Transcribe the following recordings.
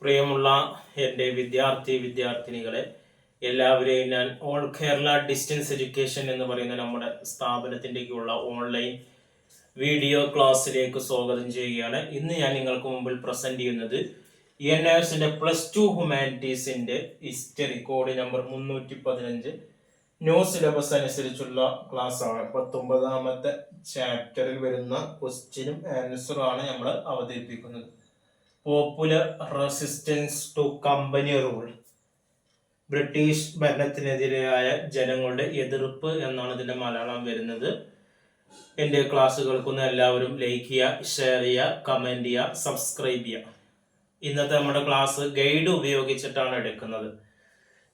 പ്രിയമുള്ള എൻ്റെ വിദ്യാർത്ഥിനികളെ എല്ലാവരെയും ഞാൻ ഓൾ കേരള ഡിസ്റ്റൻസ് എഡ്യൂക്കേഷൻ എന്ന് പറയുന്ന നമ്മുടെ സ്ഥാപനത്തിൻ്റെക്കുള്ള ഓൺലൈൻ വീഡിയോ ക്ലാസ്സിലേക്ക് സ്വാഗതം ചെയ്യുകയാണ്. ഇന്ന് ഞാൻ നിങ്ങൾക്ക് മുമ്പിൽ പ്രസന്റ് ചെയ്യുന്നത് NIRSന്റെ +2 ഹ്യൂമാനിറ്റീസിന്റെ history code number 315 new syllabus അനുസരിച്ചുള്ള ക്ലാസ് ആണ്. 19ാമത്തെ ചാപ്റ്ററിൽ വരുന്ന ക്വസ്റ്റ്യനും ആൻസറും നമ്മൾ അവതരിപ്പിക്കുന്നത്. Popular resistance to company rule, British ഭരണത്തിനെതിരായ ജനങ്ങളുടെ എതിർപ്പ് എന്നാണ് ഇതിന്റെ മലയാളം വരുന്നത്. എൻ്റെ ക്ലാസ്സുകൾക്കൊന്ന് എല്ലാവരും ലൈക്ക് ചെയ്യുക, ഷെയർ ചെയ്യുക, കമന്റ് ചെയ്യുക, സബ്സ്ക്രൈബ് ചെയ്യുക. ഇന്നത്തെ നമ്മുടെ ക്ലാസ് ഗൈഡ് ഉപയോഗിച്ചിട്ടാണ് എടുക്കുന്നത്.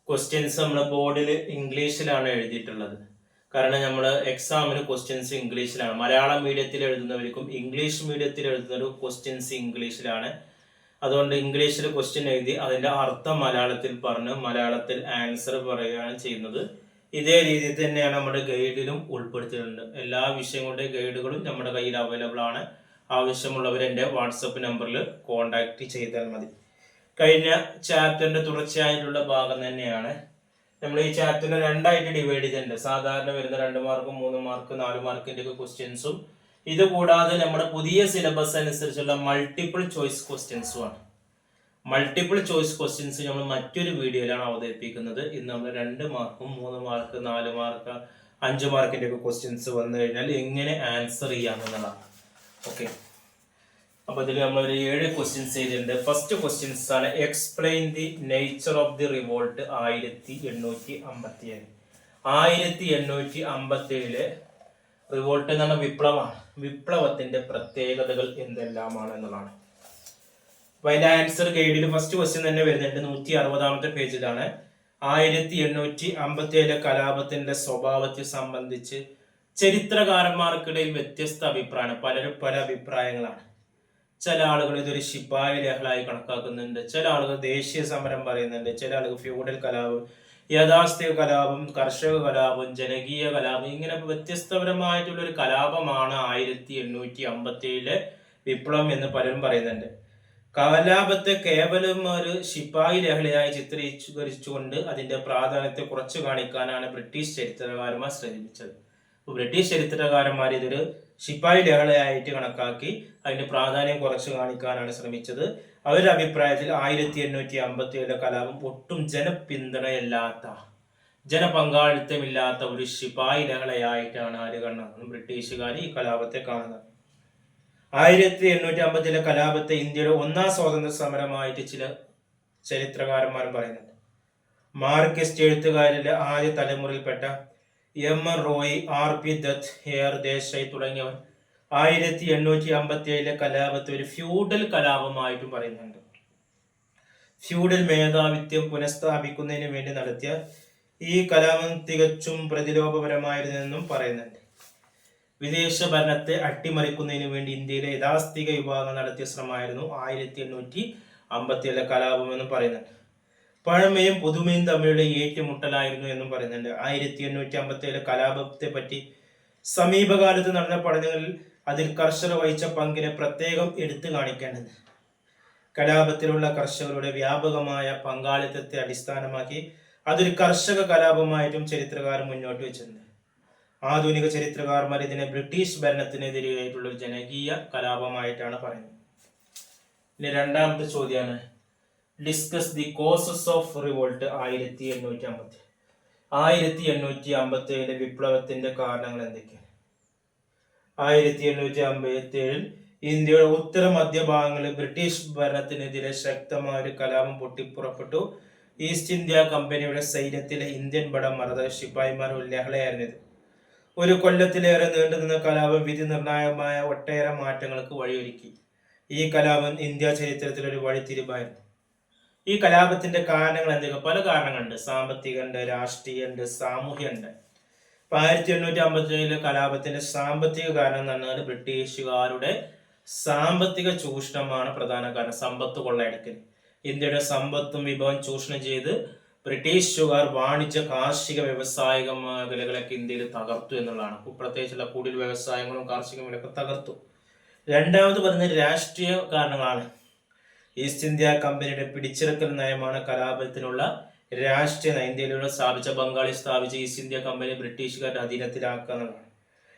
ക്വസ്റ്റ്യൻസ് നമ്മുടെ ബോർഡിൽ ഇംഗ്ലീഷിലാണ് എഴുതിയിട്ടുള്ളത്. കാരണം നമ്മൾ എക്സാമിന് ക്വസ്റ്റ്യൻസ് ഇംഗ്ലീഷിലാണ്. മലയാളം മീഡിയത്തിൽ എഴുതുന്നവർക്കും ഇംഗ്ലീഷ് മീഡിയത്തിൽ എഴുതുന്ന ക്വസ്റ്റ്യൻസ് ഇംഗ്ലീഷിലാണ്. അതുകൊണ്ട് ഇംഗ്ലീഷിൽ ക്വസ്റ്റ്യൻ എഴുതി അതിന്റെ അർത്ഥം മലയാളത്തിൽ പറഞ്ഞ് മലയാളത്തിൽ ആൻസർ പറയുകയാണ് ചെയ്യുന്നത്. ഇതേ രീതിയിൽ തന്നെയാണ് നമ്മുടെ ഗൈഡിലും ഉൾപ്പെടുത്തിയിട്ടുണ്ട്. എല്ലാ വിഷയങ്ങളുടെ ഗൈഡുകളും നമ്മുടെ കയ്യിൽ അവൈലബിൾ ആണ്. ആവശ്യമുള്ളവർ എൻ്റെ വാട്സപ്പ് നമ്പറിൽ കോൺടാക്ട് ചെയ്താൽ മതി. കഴിഞ്ഞ ചാപ്റ്ററിന്റെ തുടർച്ചയായിട്ടുള്ള ഭാഗം തന്നെയാണ്. നമ്മൾ ഈ ചാപ്റ്ററിനെ രണ്ടായിട്ട് ഡിവൈഡ് ചെയ്തിട്ടുണ്ട്. സാധാരണ വരുന്ന 2 മാർക്ക്, 3 മാർക്ക്, 4 മാർക്കിന്റെ ക്വസ്റ്റ്യൻസും ഇത് കൂടാതെ നമ്മുടെ പുതിയ സിലബസ് അനുസരിച്ചുള്ള മൾട്ടിപ്പിൾ ചോയ്സ് ക്വസ്റ്റ്യൻസും ആണ്. മൾട്ടിപ്പിൾ ചോയ്സ് ക്വസ്റ്റ്യൻസ് നമ്മൾ മറ്റൊരു വീഡിയോയിലാണ് അവതരിപ്പിക്കുന്നത്. ഇന്ന് നമ്മൾ 2 മാർക്കും 3 മാർക്ക്, 4 മാർക്ക്, 5 മാർക്കിന്റെ ഒക്കെ ക്വസ്റ്റ്യൻസ് വന്നു കഴിഞ്ഞാൽ എങ്ങനെ ആൻസർ ചെയ്യാമെന്നതാണ്. ഓക്കെ, അപ്പൊ ഇതിൽ നമ്മൾ ഒരു 7 ക്വസ്റ്റ്യൻസ് ചെയ്തിട്ടുണ്ട്. ഫസ്റ്റ് ക്വസ്റ്റ്യൻസ് ആണ് explain the nature of the revolt 1857. 1857 revolt എന്ന് പറഞ്ഞ വിപ്ലവമാണ്. വിപ്ലവത്തിന്റെ പ്രത്യേകതകൾ എന്തെല്ലാമാണ് എന്നുള്ളതാണ്. അപ്പൊ അതിന്റെ ആൻസർ ഗൈഡിൽ ഫസ്റ്റ് ക്വസ്റ്റ്യൻ തന്നെ വരുന്നുണ്ട്. 160ാമത്തെ പേജിലാണ്. 1857 കലാപത്തിന്റെ സ്വഭാവത്തെ സംബന്ധിച്ച് ചരിത്രകാരന്മാർക്കിടയിൽ വ്യത്യസ്ത അഭിപ്രായമാണ്. പലരും പല അഭിപ്രായങ്ങളാണ്. ചില ആളുകൾ ഇതൊരു ശിപ്പായി ലഹളായി കണക്കാക്കുന്നുണ്ട്, ചില ആളുകൾ ദേശീയ സമരം പറയുന്നുണ്ട്, ചില ആളുകൾ ഫ്യൂഡൽ കലാപം, യാഥാസ്ഥിക കലാപം, കർഷക കലാപം, ജനകീയ കലാപം, ഇങ്ങനെ വ്യത്യസ്തപരമായിട്ടുള്ള ഒരു കലാപമാണ് 1857 വിപ്ലവം എന്ന് പലരും പറയുന്നുണ്ട്. കലാപത്തെ കേവലം ഒരു ശിപ്പായി ലഹളയായി ചിത്രീകരിച്ചുകൊണ്ട് അതിന്റെ പ്രാധാന്യത്തെ കുറച്ചു കാണിക്കാനാണ് ബ്രിട്ടീഷ് ചരിത്രകാരന്മാർ ശ്രമിച്ചത്. ബ്രിട്ടീഷ് ചരിത്രകാരന്മാർ ഇതൊരു ശിപ്പായി ലഹളയായിട്ട് കണക്കാക്കി അതിന്റെ പ്രാധാന്യം കുറച്ചു കാണിക്കാനാണ് ശ്രമിച്ചത്. അവരുടെ അഭിപ്രായത്തിൽ 1857 കലാപം ഒട്ടും ജനപിന്തുണയില്ലാത്ത, ജനപങ്കാളിത്തമില്ലാത്ത ഒരു ശിപ്പായി ലഹളയായിട്ടാണ് ആര് കാണുന്നത്? ബ്രിട്ടീഷുകാർ ഈ കലാപത്തെ കാണുന്നത്. 1857 കലാപത്തെ ഇന്ത്യയുടെ 1ാം സ്വാതന്ത്ര്യ സമരമായിട്ട് ചില ചരിത്രകാരന്മാർ പറയുന്നുണ്ട്. മാർക്സിസ്റ്റ് എഴുത്തുകാരിലെ ആദ്യ തലമുറയിൽപ്പെട്ട M. Roy, RP Dutt, AR Desai തുടങ്ങിയവർ 1857 കലാപത്തെ ഒരു ഫ്യൂഡൽ കലാപമായിട്ടും പറയുന്നുണ്ട്. ഫ്യൂഡൽ മേധാവിത്വം പുനഃസ്ഥാപിക്കുന്നതിന് വേണ്ടി നടത്തിയ ഈ കലാപം തികച്ചും പ്രതിലോഭപരമായിരുന്നെന്നും പറയുന്നുണ്ട്. വിദേശ ഭരണത്തെ അട്ടിമറിക്കുന്നതിന് വേണ്ടി ഇന്ത്യയിലെ യാഥാസ്ഥിക വിഭാഗം നടത്തിയ ശ്രമമായിരുന്നു 1857 കലാപം എന്നും പറയുന്നുണ്ട്. പഴമയും പുതുമയും തമ്മിലുള്ള ഏറ്റുമുട്ടലായിരുന്നു എന്നും പറയുന്നുണ്ട്. 1857 കലാപത്തെ പറ്റി സമീപകാലത്ത് നടന്ന പഠനങ്ങളിൽ അതിൽ കർഷകർ വഹിച്ച പങ്കിനെ പ്രത്യേകം എടുത്തു കാണിക്കേണ്ടത്. കലാപത്തിലുള്ള കർഷകരുടെ വ്യാപകമായ പങ്കാളിത്തത്തെ അടിസ്ഥാനമാക്കി അതൊരു കർഷക കലാപമായിട്ടും ചരിത്രകാരൻ മുന്നോട്ട് വെച്ചിട്ടുണ്ട്. ആധുനിക ചരിത്രകാരന്മാർ ഇതിനെ ബ്രിട്ടീഷ് ഭരണത്തിനെതിരെയായിട്ടുള്ള ഒരു ജനകീയ കലാപമായിട്ടാണ് പറയുന്നത്. ഇനി 2ാമത്തെ ചോദ്യമാണ് discuss the causes of revolt 1857. 1857 വിപ്ലവത്തിന്റെ കാരണങ്ങൾ എന്തൊക്കെയാണ്? 1857 ഇന്ത്യയുടെ ഉത്തര മധ്യഭാഗങ്ങളിൽ ബ്രിട്ടീഷ് ഭരണത്തിനെതിരെ ശക്തമായ ഒരു കലാപം പൊട്ടിപ്പുറപ്പെട്ടു. ഈസ്റ്റ് ഇന്ത്യ കമ്പനിയുടെ സൈന്യത്തിലെ ഇന്ത്യൻ ഭടന്മാർ, ശിപ്പായിമാർ ലഹളയായിരുന്നു ഇത്. ഒരു കൊല്ലത്തിലേറെ നീണ്ടുനിന്ന കലാപം വിധി നിർണായകമായ ഒട്ടേറെ മാറ്റങ്ങൾക്ക് വഴിയൊരുക്കി. ഈ കലാപം ഇന്ത്യ ചരിത്രത്തിൽ ഒരു വഴിത്തിരിവായിരുന്നു. ഈ കലാപത്തിന്റെ കാരണങ്ങൾ എന്തൊക്കെ? പല കാരണങ്ങളുണ്ട്. സാമ്പത്തികമുണ്ട്, രാഷ്ട്രീയമുണ്ട്, സാമൂഹ്യമുണ്ട്. 1857 കലാപത്തിന്റെ സാമ്പത്തിക കാരണം എന്ന് പറഞ്ഞാൽ ബ്രിട്ടീഷുകാരുടെ സാമ്പത്തിക ചൂഷണമാണ് പ്രധാന കാരണം. സമ്പത്ത് കൊള്ളയടിക്കൽ. ഇന്ത്യയുടെ സമ്പത്തും വിഭവം ചൂഷണം ചെയ്ത് ബ്രിട്ടീഷുകാർ വാണിജ്യ, കാർഷിക, വ്യവസായിക മേഖലകളൊക്കെ ഇന്ത്യയിൽ തകർത്തു എന്നുള്ളതാണ്. പ്രത്യേകിച്ചുള്ള കുടിൽ വ്യവസായങ്ങളും കാർഷിക മേഖലയൊക്കെ തകർത്തു. 2ാമത് പറയുന്നത് രാഷ്ട്രീയ കാരണങ്ങളാണ്. ഈസ്റ്റ് ഇന്ത്യ കമ്പനിയുടെ പിടിച്ചെടുക്കൽ നയമാണ് കലാപത്തിനുള്ള രാഷ്ട്രീയ നയം. ഇന്ത്യയിലൂടെ സ്ഥാപിച്ച ബംഗാളിൽ സ്ഥാപിച്ച ഈസ്റ്റ് ഇന്ത്യ കമ്പനി ബ്രിട്ടീഷുകാരുടെ അധീനത്തിലാക്കുക എന്നതാണ്.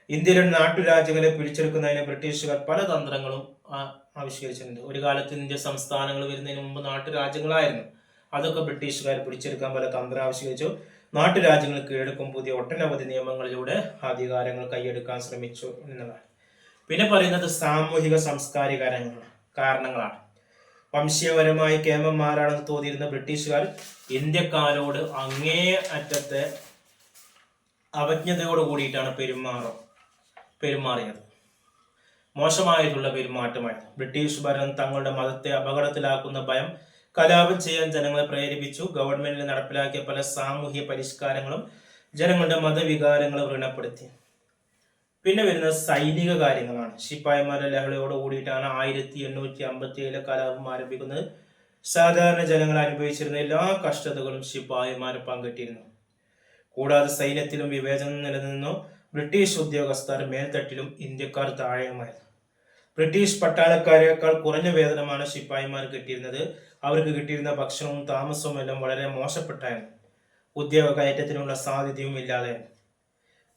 ഇന്ത്യയിലെ നാട്ടുരാജ്യങ്ങളെ പിടിച്ചെടുക്കുന്നതിന് ബ്രിട്ടീഷുകാർ പല തന്ത്രങ്ങളും ആവിഷ്കരിച്ചിട്ടുണ്ട്. ഒരു കാലത്ത് ഇന്ത്യ സംസ്ഥാനങ്ങൾ വരുന്നതിന് മുമ്പ് നാട്ടുരാജ്യങ്ങളായിരുന്നു. അതൊക്കെ ബ്രിട്ടീഷുകാർ പിടിച്ചെടുക്കാൻ പല തന്ത്രം ആവിഷ്കരിച്ചു. നാട്ടുരാജ്യങ്ങൾ കീഴടക്കും പുതിയ ഒട്ടനവധി നിയമങ്ങളിലൂടെ അധികാരങ്ങൾ കൈയെടുക്കാൻ ശ്രമിച്ചു എന്നതാണ്. പിന്നെ പറയുന്നത് സാമൂഹിക സാംസ്കാരിക കാരണങ്ങളാണ്. വംശീയപരമായി കേമന്മാരാണെന്ന് തോന്നിയിരുന്ന ബ്രിട്ടീഷുകാർ ഇന്ത്യക്കാരോട് അങ്ങേ അറ്റത്തെ അവജ്ഞതയോട് കൂടിയിട്ടാണ് പെരുമാറിയത്. മോശമായിട്ടുള്ള പെരുമാറ്റമായിരുന്നു. ബ്രിട്ടീഷ് ഭരണം തങ്ങളുടെ മതത്തെ അപകടത്തിലാക്കുന്ന ഭയം കലാപം ചെയ്യാൻ ജനങ്ങളെ പ്രേരിപ്പിച്ചു. ഗവൺമെന്റിൽ നടപ്പിലാക്കിയ പല സാമൂഹ്യ പരിഷ്കാരങ്ങളും ജനങ്ങളുടെ മതവികാരങ്ങളെ വ്രണപ്പെടുത്തി. പിന്നെ വരുന്ന സൈനിക കാര്യങ്ങളാണ്. ശിപ്പായിമാരുടെ ലഹളയോട് കൂടിയിട്ടാണ് 1857 കലാപം ആരംഭിക്കുന്നത്. സാധാരണ ജനങ്ങൾ അനുഭവിച്ചിരുന്ന എല്ലാ കഷ്ടതകളും ശിപ്പായിമാർ പങ്കിട്ടിരുന്നു. കൂടാതെ സൈന്യത്തിലും വിവേചനം നിലനിന്നു. ബ്രിട്ടീഷ് ഉദ്യോഗസ്ഥർ മേൽത്തട്ടിലും ഇന്ത്യക്കാർ താഴെയുമായിരുന്നു. ബ്രിട്ടീഷ് പട്ടാളക്കാരേക്കാൾ കുറഞ്ഞ വേതനമാണ് ശിപ്പായിമാർ കിട്ടിയിരുന്നത്. അവർക്ക് കിട്ടിയിരുന്ന ഭക്ഷണവും താമസവും എല്ലാം വളരെ മോശപ്പെട്ടായിരുന്നു. ഉദ്യോഗ കയറ്റത്തിനുള്ള സാധ്യതയും ഇല്ലാതെയായിരുന്നു.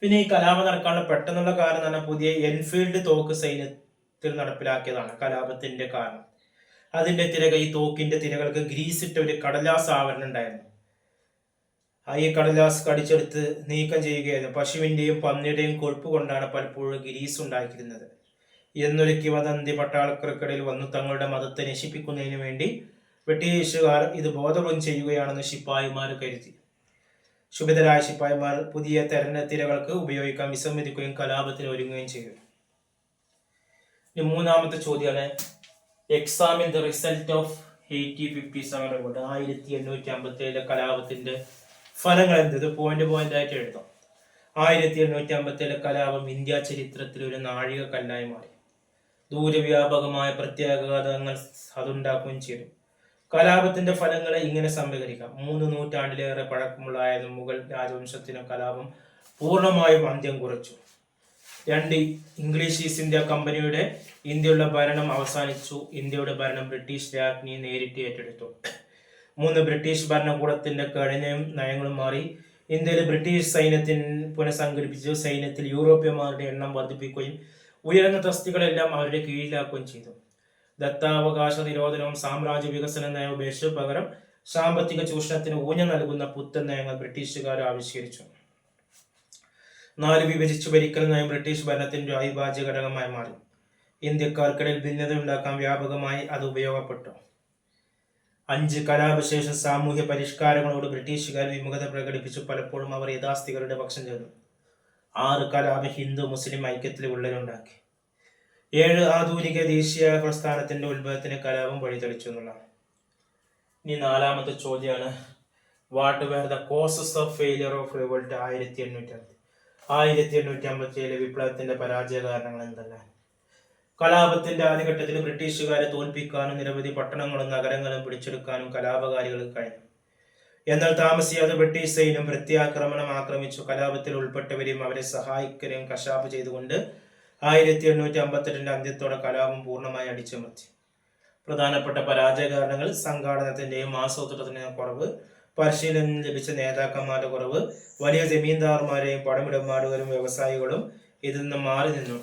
പിന്നെ ഈ കലാപം നടക്കാനുള്ള പെട്ടെന്നുള്ള കാരണം തന്നെ പുതിയ എൻഫീൽഡ് തോക്ക് സൈന്യത്തിൽ നടപ്പിലാക്കിയതാണ് കലാപത്തിന്റെ കാരണം. അതിന്റെ ഈ തോക്കിന്റെ തിരകൾക്ക് ഗ്രീസിട്ട ഒരു കടലാസ് ആവരണം ഉണ്ടായിരുന്നു. ഈ കടലാസ് കടിച്ചെടുത്ത് നീക്കം ചെയ്യുകയായിരുന്നു. പശുവിന്റെയും പന്നിയുടെയും കൊഴുപ്പ് കൊണ്ടാണ് പലപ്പോഴും ഗ്രീസ് ഉണ്ടാക്കിയിരുന്നത് എന്നൊരു കിംവദന്തി പട്ടാളക്കാർക്കിടയിൽ വന്നു. തങ്ങളുടെ മതത്തെ നശിപ്പിക്കുന്നതിന് വേണ്ടി ബ്രിട്ടീഷുകാർ ഇത് ബോധപൂർവം ചെയ്യുകയാണെന്ന് ശിപ്പായിമാർ കരുതി. ശുഭിതരായ ശിപ്പായിമാർ പുതിയ തിരകൾക്ക് ഉപയോഗിക്കാൻ വിസമ്മതിക്കുകയും കലാപത്തിന് ഒരുങ്ങുകയും ചെയ്തു. ഇനി മൂന്നാമത്തെ ചോദ്യമാണ് examine the result of 1857 revolt. 1857 കലാപത്തിന്റെ ഫലങ്ങൾ എന്തത് പോയിന്റ് ആയിട്ട് എഴുതാം. 1857 കലാപം ഇന്ത്യ ചരിത്രത്തിൽ ഒരു നാഴിക കല്ലായി മാറി. ദൂരവ്യാപകമായ പ്രത്യാഘാതങ്ങൾ അതുണ്ടാക്കുകയും ചെയ്തു. കലാപത്തിന്റെ ഫലങ്ങളെ ഇങ്ങനെ സമീകരിക്കാം. 3 നൂറ്റാണ്ടിലേറെ പഴക്കമുള്ള മുഗൾ രാജവംശത്തിന് കലാപം പൂർണ്ണമായും അന്ത്യം കുറിച്ചു. 2 ഇംഗ്ലീഷ് ഈസ്റ്റ് ഇന്ത്യ കമ്പനിയുടെ ഇന്ത്യയുടെ ഭരണം അവസാനിച്ചു. ഇന്ത്യയുടെ ഭരണം ബ്രിട്ടീഷ് രാജ്ഞി നേരിട്ട് ഏറ്റെടുത്തു. 3 ബ്രിട്ടീഷ് ഭരണകൂടത്തിന്റെ ഘടനയും നയങ്ങളും മാറി. ഇന്ത്യയിൽ ബ്രിട്ടീഷ് സൈന്യത്തിന് പുനഃസംഘടിപ്പിച്ചു. സൈന്യത്തിൽ യൂറോപ്യന്മാരുടെ എണ്ണം വർദ്ധിപ്പിക്കുകയും ഉയർന്ന തസ്തികളെല്ലാം അവരുടെ കീഴിലാക്കുകയും ചെയ്തു. ദത്താവകാശ നിരോധനവും സാമ്രാജ്യ വികസന നയം ഉപേക്ഷിച്ചു. പകരം സാമ്പത്തിക ചൂഷണത്തിന് ഊന്നൽ നൽകുന്ന പുത്തൻ നയങ്ങൾ ബ്രിട്ടീഷുകാർ ആവിഷ്കരിച്ചു. 4 വിഭജിച്ചു ഭരിക്കൽ നയം ബ്രിട്ടീഷ് ഭരണത്തിന്റെ അവിഭാജ്യ ഘടകമായി മാറി. ഇന്ത്യക്കാർക്കിടയിൽ ഭിന്നത ഉണ്ടാക്കാൻ വ്യാപകമായി അത് ഉപയോഗപ്പെട്ടു. 5 കലാപശേഷം സാമൂഹ്യ പരിഷ്കാരങ്ങളോട് ബ്രിട്ടീഷുകാർ വിമുഖത പ്രകടിപ്പിച്ചു. പലപ്പോഴും അവർ യാഥാസ്ഥികരുടെ പക്ഷം ചേർന്നു. 6 കലാപം ഹിന്ദു മുസ്ലിം ഐക്യത്തിൽ വിള്ളലുണ്ടാക്കി. 7 ആധുനിക ദേശീയ പ്രസ്ഥാനത്തിന്റെ ഉത്ഭവത്തിന് കലാപം വഴിതെളിച്ചു എന്നുള്ളതാണ്. ഇനി 4ാമത്തെ ചോദ്യമാണ് what were the causes of failure of revolt. 1857 വിപ്ലവത്തിന്റെ പരാജയ കാരണങ്ങൾ എന്തെല്ലാം? കലാപത്തിന്റെ ആദ്യഘട്ടത്തിൽ ബ്രിട്ടീഷുകാരെ തോൽപ്പിക്കാനും നിരവധി പട്ടണങ്ങളും നഗരങ്ങളും പിടിച്ചെടുക്കാനും കലാപകാരികൾക്ക് കഴിഞ്ഞു. എന്നാൽ താമസിയാതെ ബ്രിട്ടീഷ് സൈന്യം പ്രത്യാക്രമണം ആക്രമിച്ചു. കലാപത്തിൽ ഉൾപ്പെട്ടവരെയും അവരെ സഹായിക്കുകയും കശാപ്പ് ചെയ്തുകൊണ്ട് 1858 അന്ത്യത്തോടെ കലാപം പൂർണ്ണമായി അടിച്ചമർത്തി. പ്രധാനപ്പെട്ട പരാജയ കാരണങ്ങൾ സംഘാടനത്തിന്റെയും ആസൂത്രണത്തിന്റെയും കുറവ്, പരിശീലനം ലഭിച്ച നേതാക്കന്മാരുടെ കുറവ്, വലിയ ജമീന്ദാർമാരെയും പടമിടപാടുകാരും വ്യവസായികളും ഇതിൽ നിന്ന് മാറി നിന്നു.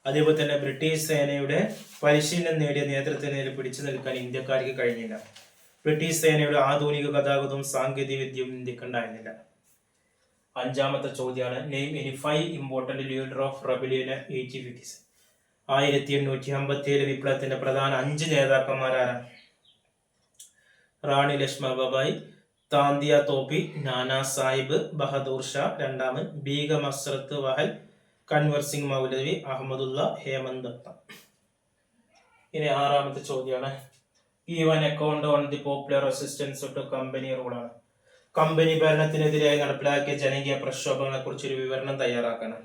അതേപോലെ തന്നെ ബ്രിട്ടീഷ് സേനയുടെ പരിശീലനം നേടിയ നേതൃത്വത്തിൽ പിടിച്ചു നിൽക്കാൻ ഇന്ത്യക്കാർക്ക് കഴിഞ്ഞില്ല. ബ്രിട്ടീഷ് സേനയുടെ ആധുനിക ഗതാഗതവും സാങ്കേതിക വിദ്യയും ഇന്ത്യക്കുണ്ടായിരുന്നില്ല. 5ാമത്തെ ചോദ്യമാണ് name any 5 important leader of rebellion 1850s. 1857 വിപ്ലവത്തിന്റെ പ്രധാന 5 നേതാക്കന്മാരാണ്? റാണി ലക്ഷ്മണബായി, താന്തിയ തോപ്പി, നാനാ സാഹിബ്, ബഹദൂർ ഷാ രണ്ടാമൻ, ബീഗം ഹസ്രത്ത് വഹൽ, കൻവർ സിംഗ് മൗലവി, അഹമ്മദുള്ള, ഹേമന്ത് ദത്ത. ഇനി 6ാമത്തെ ചോദ്യമാണ് give an account on the popular resistance to company റൂളാണ്. കമ്പനി ഭരണത്തിനെതിരായി നടപ്പിലാക്കിയ ജനകീയ പ്രക്ഷോഭങ്ങളെ കുറിച്ചൊരു വിവരണം തയ്യാറാക്കണം.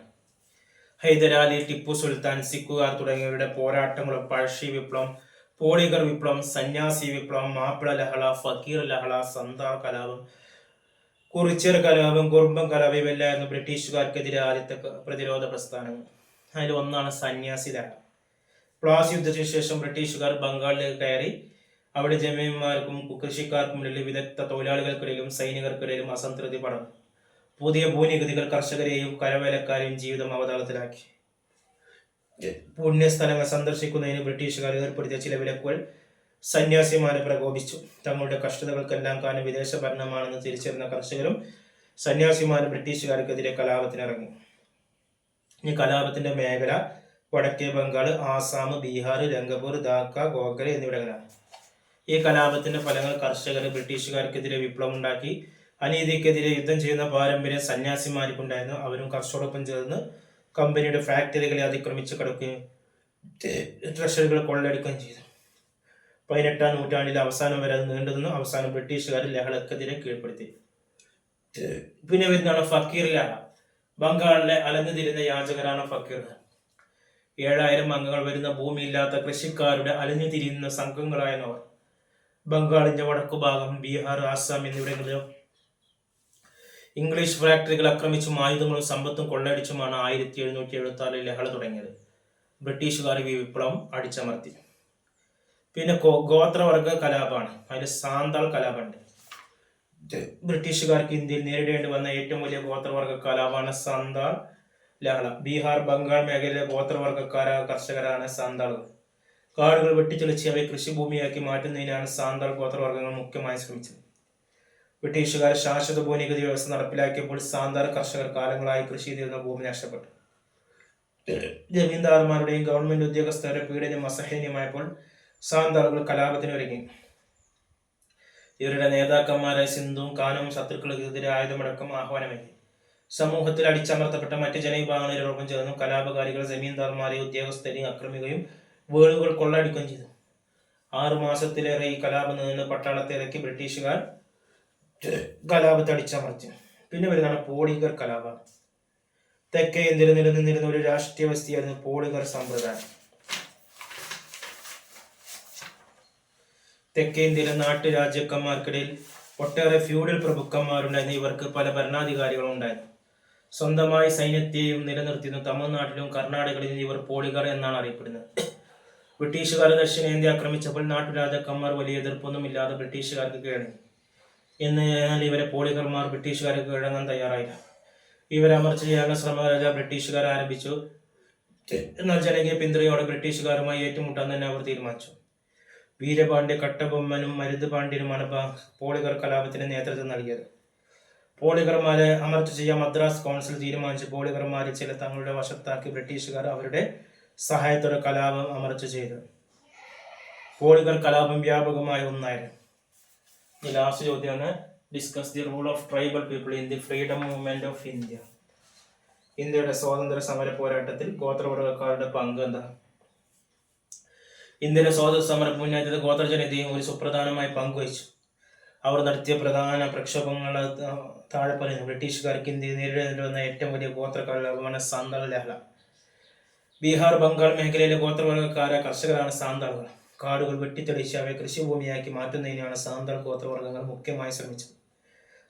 ഹൈദരാലി, ടിപ്പു സുൽത്താൻ, സിഖുകാർ തുടങ്ങിയവരുടെ പോരാട്ടങ്ങളും പഴശ്ശി വിപ്ലവം, പോളിഗർ വിപ്ലവം, സന്യാസി വിപ്ലവം, മാപ്പിള ലഹള, ഫക്കീർ ലഹള, സന്താർ കലാപം, കുറിച്യർ കലാപം, കുറുമ്പം കലാപം ഇവല്ലായിരുന്നു ബ്രിട്ടീഷുകാർക്കെതിരെ ആദ്യത്തെ പ്രതിരോധ പ്രസ്ഥാനങ്ങൾ. അതിൽ ഒന്നാണ് സന്യാസി ലഹള. പ്ലാസി യുദ്ധത്തിന് ശേഷം ബ്രിട്ടീഷുകാർ ബംഗാളിലേക്ക് കയറി അവിടെ ജമീന്മാർക്കും കൃഷിക്കാർക്കും ഇടയിൽ വിദഗ്ധ തൊഴിലാളികൾക്കിടയിലും സൈനികർക്കിടയിലും അസംതൃപ്തി പടർന്നു. പുതിയ ഭൂനികുതികൾ കർഷകരെയും കരവേലക്കാരെയും ജീവിതം അവതാളത്തിലാക്കി. പുണ്യസ്ഥലങ്ങൾ സന്ദർശിക്കുന്നതിന് ബ്രിട്ടീഷുകാർ ഏർപ്പെടുത്തിയ ചില വിലക്കുകൾ സന്യാസിമാരെ പ്രകോപിച്ചു. തങ്ങളുടെ കഷ്ടതകൾക്കെല്ലാം കാരണം വിദേശ ഭരണമാണെന്ന് തിരിച്ചറിഞ്ഞ കർഷകരും സന്യാസിമാരും ബ്രിട്ടീഷുകാർക്കെതിരെ കലാപത്തിനിറങ്ങി. ഈ കലാപത്തിന്റെ മേഖല വടക്കേ ബംഗാൾ, ആസാം, ബീഹാർ, രംഗപൂർ, ധാക്ക, ഗോഖല എന്നിവിടങ്ങളാണ്. ഈ കലാപത്തിന്റെ ഫലങ്ങൾ കർഷകർ ബ്രിട്ടീഷുകാർക്കെതിരെ വിപ്ലവം ഉണ്ടാക്കി. അനീതിക്കെതിരെ യുദ്ധം ചെയ്യുന്ന പാരമ്പര്യം സന്യാസിമാർക്കുണ്ടായിരുന്നു. അവരും കർഷകരോടൊപ്പം ചേർന്ന് കമ്പനിയുടെ ഫാക്ടറികളെ അതിക്രമിച്ച് കടക്കുകയും ട്രഷറികൾ കൊള്ളയടിക്കുകയും ചെയ്തു. 18-ാം നൂറ്റാണ്ടിലെ അവസാനം വരെ അത് നീണ്ടുനിന്നു. അവസാനം ബ്രിട്ടീഷുകാർ ലഹളക്കെതിരെ കീഴ്പ്പെടുത്തി. പിന്നെ വരുന്നതാണ് ഫക്കീർ ലഹള. ബംഗാളിലെ അലഞ്ഞുതിരിഞ്ഞ യാചകരാണ് ഫക്കീറുകൾ. 7000 അംഗങ്ങൾ വരുന്ന ഭൂമിയില്ലാത്ത കൃഷിക്കാരുടെ അലഞ്ഞുതിരിയുന്ന സംഘങ്ങളായിരുന്നവർ. ബംഗാളിന്റെ വടക്കുഭാഗം, ബീഹാർ, ആസാം എന്നിവിടങ്ങളിലും ഇംഗ്ലീഷ് ഫാക്ടറികൾ ആക്രമിച്ചും ആയുധങ്ങളും സമ്പത്തും കൊള്ളയടിച്ചുമാണ് 1776 ലഹള തുടങ്ങിയത്. ബ്രിട്ടീഷുകാർ ഈ വിപ്ലവം അടിച്ചമർത്തി. പിന്നെ ഗോത്രവർഗ കലാപമാണ്. അതിൽ സാന്താൾ കലാപമുണ്ട്. ബ്രിട്ടീഷുകാർക്ക് ഇന്ത്യയിൽ നേരിടേണ്ടി വന്ന ഏറ്റവും വലിയ ഗോത്രവർഗ കലാപമാണ് സാന്താൾ ലഹള. ബീഹാർ, ബംഗാൾ മേഖലയിലെ ഗോത്രവർഗക്കാരായ കർഷകരാണ് സാന്താളുകൾ. കാടുകൾ വെട്ടിത്തെളിച്ച് അവയെ കൃഷിഭൂമിയാക്കി മാറ്റുന്നതിനാണ് സാന്താൾ ഗോത്രവർഗങ്ങൾ മുഖ്യമായി ശ്രമിച്ചത്. ബ്രിട്ടീഷുകാർ ശാശ്വത ഭൂനികുതി വ്യവസ്ഥ നടപ്പിലാക്കിയപ്പോൾ സാന്താൾ കർഷകർ കാലങ്ങളായി കൃഷി ചെയ്തിരുന്ന ഭൂമി നഷ്ടപ്പെട്ടു. ജമീന്ദാർമാരുടെയും ഗവൺമെന്റ് ഉദ്യോഗസ്ഥരുടെ പീഡനം അസഹനീയമായപ്പോൾ സാന്താളുകൾ കലാപത്തിനൊരുങ്ങി. ഇവരുടെ നേതാക്കന്മാരായ സിന്ധുവും കാനും ശത്രുക്കൾക്കെതിരെ ആയുധമടക്കം ആഹ്വാനമേകി. സമൂഹത്തിൽ അടിച്ചമർത്തപ്പെട്ട മറ്റ് ജനവിഭാഗങ്ങളോടൊപ്പം ചേർന്നും കലാപകാരികൾ ജമീന്ദാർമാരെയും ഉദ്യോഗസ്ഥരെയും ആക്രമിക്കുകയും വീടുകൾ കൊള്ളയടിക്കുകയും ചെയ്തു. 6 മാസത്തിലേറെ ഈ കലാപം നിന്ന് പട്ടാളത്തെ ഇറക്കി ബ്രിട്ടീഷുകാർ കലാപത്തെ അടിച്ചമർത്തി. പിന്നെ വരുന്നതാണ് പോളിഗർ കലാപം. തെക്കേ ഇന്ത്യയിൽ നിലനിന്നിരുന്ന ഒരു രാഷ്ട്രീയ വ്യവസ്ഥയായിരുന്നു പോളിഗർ സമ്പ്രദായം. തെക്കേ ഇന്ത്യയിലെ നാട്ടുരാജ്യക്കന്മാർക്കിടയിൽ ഒട്ടേറെ ഫ്യൂഡൽ പ്രഭുക്കന്മാരുണ്ടായിരുന്നു. ഇവർക്ക് പല ഭരണാധികാരികളും ഉണ്ടായിരുന്നു. സ്വന്തമായി സൈന്യത്തെയും നിലനിർത്തിയിരുന്നു. തമിഴ്നാട്ടിലും കർണാടകയിലും ഇവർ പോളിഗർ എന്നാണ് അറിയപ്പെടുന്നത്. ബ്രിട്ടീഷുകാർ ദക്ഷിണേന്ത്യ ആക്രമിച്ചപ്പോൾ നാട്ടുരാജാക്കന്മാർ വലിയ എതിർപ്പൊന്നുമില്ലാതെ ബ്രിട്ടീഷുകാർക്ക് കീഴടങ്ങി. എന്നാൽ ഇവരെ പോളിഗർമാർ ബ്രിട്ടീഷുകാർക്ക് കീഴടങ്ങാൻ തയ്യാറായില്ല. ഇവരെ അമർച്ച ചെയ്യാനുള്ള ശ്രമം ബ്രിട്ടീഷുകാർ ആരംഭിച്ചു. എന്നാൽ ജനകീയ പിന്തുണയോടെ ബ്രിട്ടീഷുകാരുമായി ഏറ്റുമുട്ടാൻ തന്നെ അവർ തീരുമാനിച്ചു. വീരപാണ്ഡ്യ കട്ടബൊമ്മനും മരുത് പാണ്ഡ്യനുമാണ് പോളിഗർ കലാപത്തിന് നേതൃത്വം നൽകിയത്. പോളിഗർമാരെ അമർച്ച ചെയ്യാൻ മദ്രാസ് കൗൺസിൽ തീരുമാനിച്ചു. പോളിഗർമാരെ ചില തങ്ങളുടെ വശത്താക്കി ബ്രിട്ടീഷുകാർ അവരുടെ സഹായത്തോടെ കലാപം അമർച്ച ചെയ്തു. പോളിഗർ കലാപം വ്യാപകമായ ഒന്നായിരുന്നു. ലാസ്റ്റ് ചോദ്യമാണ്, discuss the rule of tribal people in the freedom movement of India. ഇന്ത്യയുടെ സ്വാതന്ത്ര്യ സമര പോരാട്ടത്തിൽ ഗോത്രവർഗക്കാരുടെ പങ്ക് എന്താ? ഇന്ത്യയുടെ സ്വാതന്ത്ര്യ സമര മുന്നേറ്റത്തിൽ ഗോത്രജനതയും ഒരു സുപ്രധാനമായ പങ്കുവഹിച്ചു. അവർ നടത്തിയ പ്രധാന പ്രക്ഷോഭങ്ങൾ താഴെ പറയുന്നു. ബ്രിട്ടീഷുകാർക്ക് ഇന്ത്യയിൽ നേരിടേണ്ടി വന്ന ഏറ്റവും വലിയ ഗോത്ര കലാപമാണ് സാന്താൾ ലഹള. ബീഹാർ, ബംഗാൾ മേഖലയിലെ ഗോത്രവർഗക്കാരായ കർഷകരാണ് സാന്താളുകൾ. കാടുകൾ വെട്ടിത്തെളിച്ച് അവയെ കൃഷിഭൂമിയാക്കി മാറ്റുന്നതിനാണ് സാന്താൾ ഗോത്രവർഗങ്ങൾ മുഖ്യമായി ശ്രമിച്ചത്.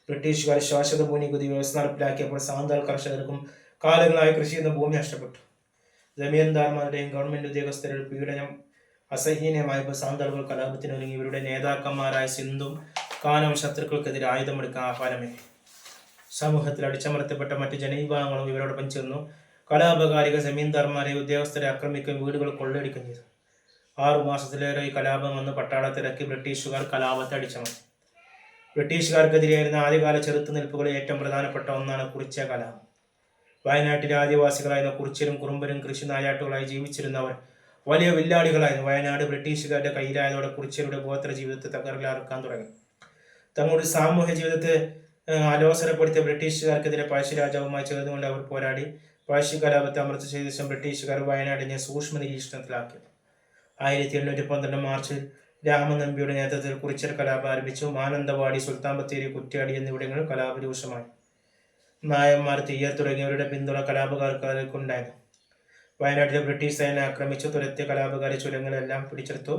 ബ്രിട്ടീഷുകാർ ശാശ്വത ഭൂനികുതി വ്യവസ്ഥ നടപ്പിലാക്കിയപ്പോൾ സാന്താൾ കർഷകർക്കും കാലങ്ങളായി കൃഷി ചെയ്യുന്ന ഭൂമി നഷ്ടപ്പെട്ടു. ജമീന്ദാർമാരുടെയും ഗവൺമെന്റ് ഉദ്യോഗസ്ഥരുടെ പീഡനം അസഹനീയമായപ്പോൾ സാന്താളുകൾ കലാപത്തിനൊരുങ്ങി. ഇവരുടെ നേതാക്കന്മാരായ സിന്ധും കാനും ശത്രുക്കൾക്കെതിരെ ആയുധമെടുക്കാൻ ആഹ്വാനമേകി. സമൂഹത്തിൽ അടിച്ചമർത്തപ്പെട്ട മറ്റ് ജനവിഭാഗങ്ങളും ഇവരോടൊപ്പം ചേർന്നു. കലാപകാരികൾ ജമീന്ദാർമാരെ ഉദ്യോഗസ്ഥരെ ആക്രമിക്കുകയും വീടുകൾ കൊള്ളയടിക്കുകയും ചെയ്തു. 6 മാസത്തിലേറെ ഈ കലാപം വന്ന് പട്ടാളത്തിറക്കി ബ്രിട്ടീഷുകാർ കലാപത്തെ അടിച്ചമർത്തി. ബ്രിട്ടീഷുകാർക്കെതിരെയായിരുന്ന ആദ്യകാല ചെറുത്തുനിൽപ്പുകളിൽ ഏറ്റവും പ്രധാനപ്പെട്ട ഒന്നാണ് കുറിച്യ കലാപം. വയനാട്ടിലെ ആദിവാസികളായിരുന്ന കുറിച്യരും കുറുമ്പരും കൃഷി നായാട്ടുകളായി ജീവിച്ചിരുന്നവർ വലിയ വില്ലാളികളായിരുന്നു. വയനാട് ബ്രിട്ടീഷുകാരുടെ കയ്യിലായതോടെ കുറിച്യരുടെ ഗോത്ര ജീവിതത്തെ തകർക്കാൻ തുടങ്ങി. തങ്ങളുടെ സാമൂഹ്യ ജീവിതത്തെ അലോസരപ്പെടുത്തിയ ബ്രിട്ടീഷുകാർക്കെതിരെ പഴശ്ശിരാജാവുമായി ചേർന്നുകൊണ്ട് അവർ പോരാടി. പഴശ്ശി കലാപത്തെ അമർച്ച ചെയ്ത ശേഷം ബ്രിട്ടീഷുകാർ വയനാടിനെ സൂക്ഷ്മ നിരീക്ഷണത്തിലാക്കി. 1812 മാർച്ചിൽ രാമനമ്പിയുടെ നേതൃത്വത്തിൽ കുറിച്യർ കലാപം ആരംഭിച്ചു. മാനന്തവാടി, സുൽത്താൻ ബത്തേരി, കുറ്റ്യാടി എന്നിവിടങ്ങളിൽ കലാപ രൂക്ഷമായി. നായന്മാർ, തീയർ തുടങ്ങിയവരുടെ പിന്തുണ കലാപകാർക്കുണ്ടായിരുന്നു. വയനാട്ടിലെ ബ്രിട്ടീഷ് സേന ആക്രമിച്ചു. തുരത്തിയ കലാപകാരി ചുരങ്ങളെല്ലാം പിടിച്ചെടുത്തു.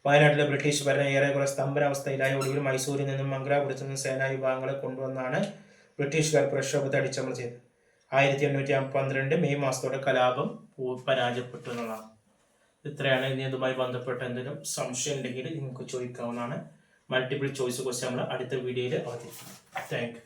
വയനാട്ടിലെ ബ്രിട്ടീഷ് ഭരണം ഏറെക്കുറെ സ്തംഭനാവസ്ഥയിലായി. ഒടുവിൽ മൈസൂരിൽ നിന്നും മംഗലാപുരത്തു നിന്നും സേനാ വിഭാഗങ്ങളെ കൊണ്ടുവന്നാണ് ബ്രിട്ടീഷുകാർ പ്രക്ഷോഭത്തെ അടിച്ചമർത്തിയത്. 1812 മെയ് മാസത്തോടെ കലാപം പരാജയപ്പെട്ടു എന്നുള്ളതാണ്. ഇത്രയാണ്. ഇനി അതുമായി ബന്ധപ്പെട്ട എന്തെങ്കിലും സംശയം ഉണ്ടെങ്കിൽ നിങ്ങൾക്ക് ചോദിക്കാവുന്നതാണ്. മൾട്ടിപ്പിൾ ചോയ്സ് ക്വസ്റ്റ്യൻ നമ്മൾ അടുത്ത വീഡിയോയിൽ അവതരിപ്പിക്കും. Thank you.